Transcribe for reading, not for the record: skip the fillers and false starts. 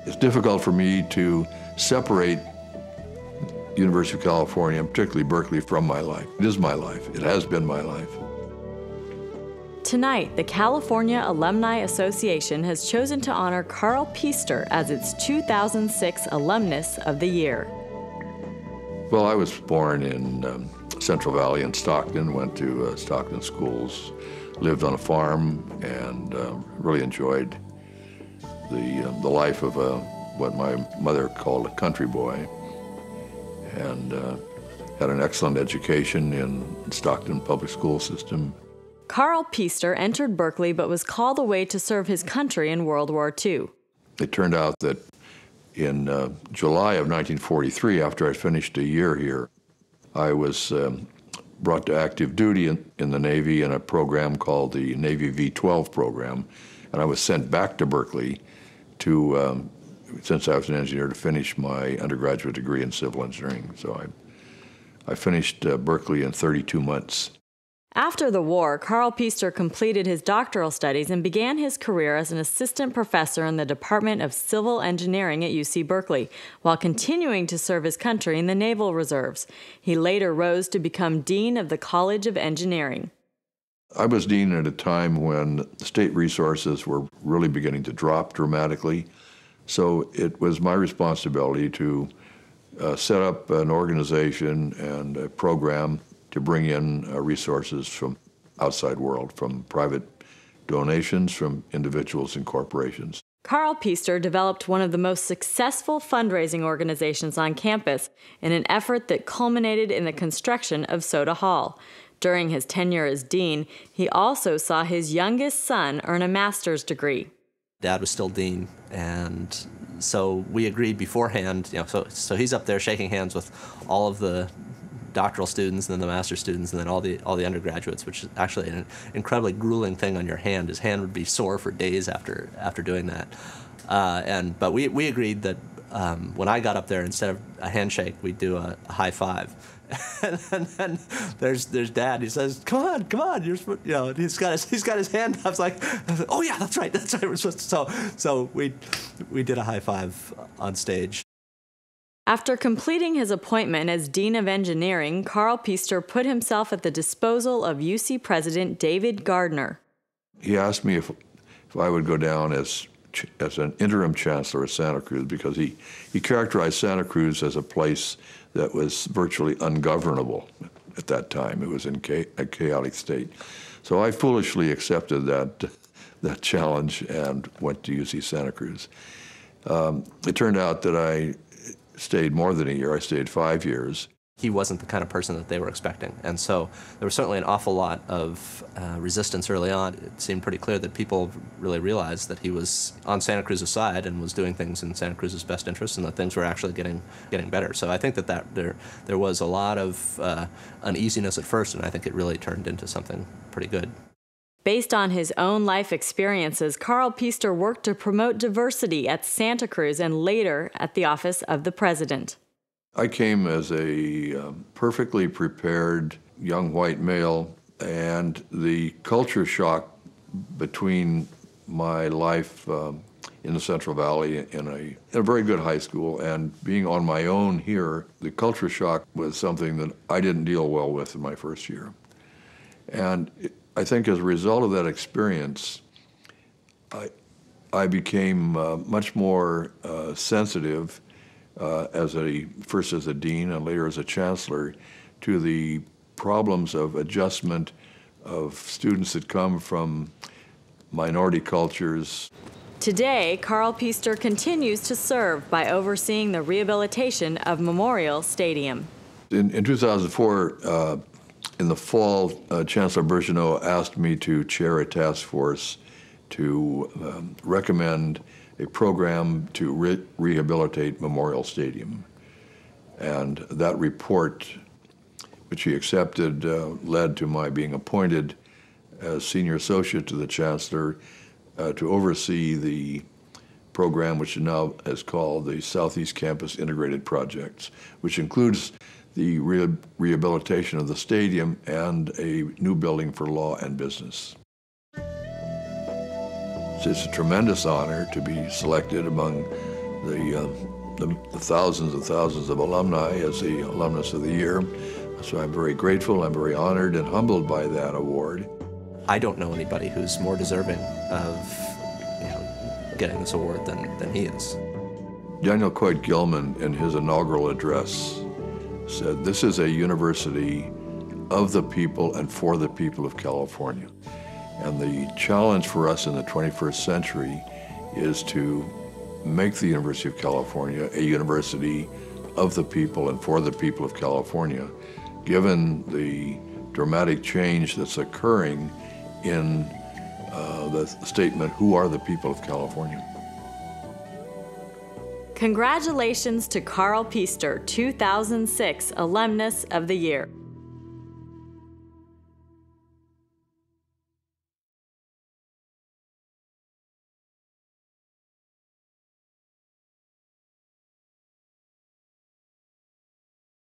It's difficult for me to separate University of California, and particularly Berkeley, from my life. It is my life. It has been my life. Tonight, the California Alumni Association has chosen to honor Karl Pister as its 2006 Alumnus of the Year. Well, I was born in Central Valley in Stockton, went to Stockton schools, lived on a farm, and really enjoyed the life of what my mother called a country boy, and had an excellent education in Stockton public school system. Karl Pister entered Berkeley but was called away to serve his country in World War II. It turned out that in July of 1943, after I finished a year here, I was brought to active duty in the Navy in a program called the Navy V-12 program, and I was sent back to Berkeley to, since I was an engineer, to finish my undergraduate degree in civil engineering. So I finished Berkeley in 32 months. After the war, Karl Pister completed his doctoral studies and began his career as an assistant professor in the Department of Civil Engineering at UC Berkeley, while continuing to serve his country in the Naval Reserves. He later rose to become Dean of the College of Engineering. I was dean at a time when state resources were really beginning to drop dramatically, so it was my responsibility to set up an organization and a program to bring in resources from outside world, from private donations, from individuals and corporations. Karl Pister developed one of the most successful fundraising organizations on campus in an effort that culminated in the construction of Soda Hall. During his tenure as dean, he also saw his youngest son earn a master's degree. Dad was still dean, and so we agreed beforehand, so he's up there shaking hands with all of the doctoral students and then the master's students and then all the undergraduates, which is actually an incredibly grueling thing on your hand. His hand would be sore for days after doing that. But we agreed that when I got up there, instead of a handshake, we'd do a high five. and then there's Dad. He says, "Come on, he's got his hand up." I was like, "Oh yeah, that's right. We're supposed to." So we did a high five on stage. After completing his appointment as Dean of Engineering, Karl Pister put himself at the disposal of UC President David Gardner. He asked me if I would go down as an interim chancellor at Santa Cruz, because he characterized Santa Cruz as a place that was virtually ungovernable at that time. It was in a chaotic state. So I foolishly accepted that challenge and went to UC Santa Cruz. It turned out that I stayed more than a year. I stayed 5 years. He wasn't the kind of person that they were expecting, and so there was certainly an awful lot of resistance early on. It seemed pretty clear that people really realized that he was on Santa Cruz's side and was doing things in Santa Cruz's best interest, and that things were actually getting better. So I think that there was a lot of uneasiness at first, and I think it really turned into something pretty good. Based on his own life experiences, Karl Pister worked to promote diversity at Santa Cruz and later at the office of the president. I came as a perfectly prepared young white male, and the culture shock between my life in the Central Valley in a very good high school and being on my own here, the culture shock was something that I didn't deal well with in my first year. And I think as a result of that experience, I became much more sensitive first as a dean and later as a chancellor to the problems of adjustment of students that come from minority cultures. Today, Karl Pister continues to serve by overseeing the rehabilitation of Memorial Stadium. In 2004, in the fall, Chancellor Birgeneau asked me to chair a task force to recommend a program to rehabilitate Memorial Stadium. And that report, which he accepted, led to my being appointed as senior associate to the chancellor to oversee the program, which now is called the Southeast Campus Integrated Projects, which includes the rehabilitation of the stadium and a new building for law and business. It's a tremendous honor to be selected among the thousands and thousands of alumni as the Alumnus of the Year. So I'm very grateful, I'm very honored and humbled by that award. I don't know anybody who's more deserving of getting this award than he is. Daniel Coit Gilman, in his inaugural address, said, "This is a university of the people and for the people of California." And the challenge for us in the 21st century is to make the University of California a university of the people and for the people of California, given the dramatic change that's occurring in the statement, "Who are the people of California?" Congratulations to Karl Pister, 2006 Alumnus of the Year.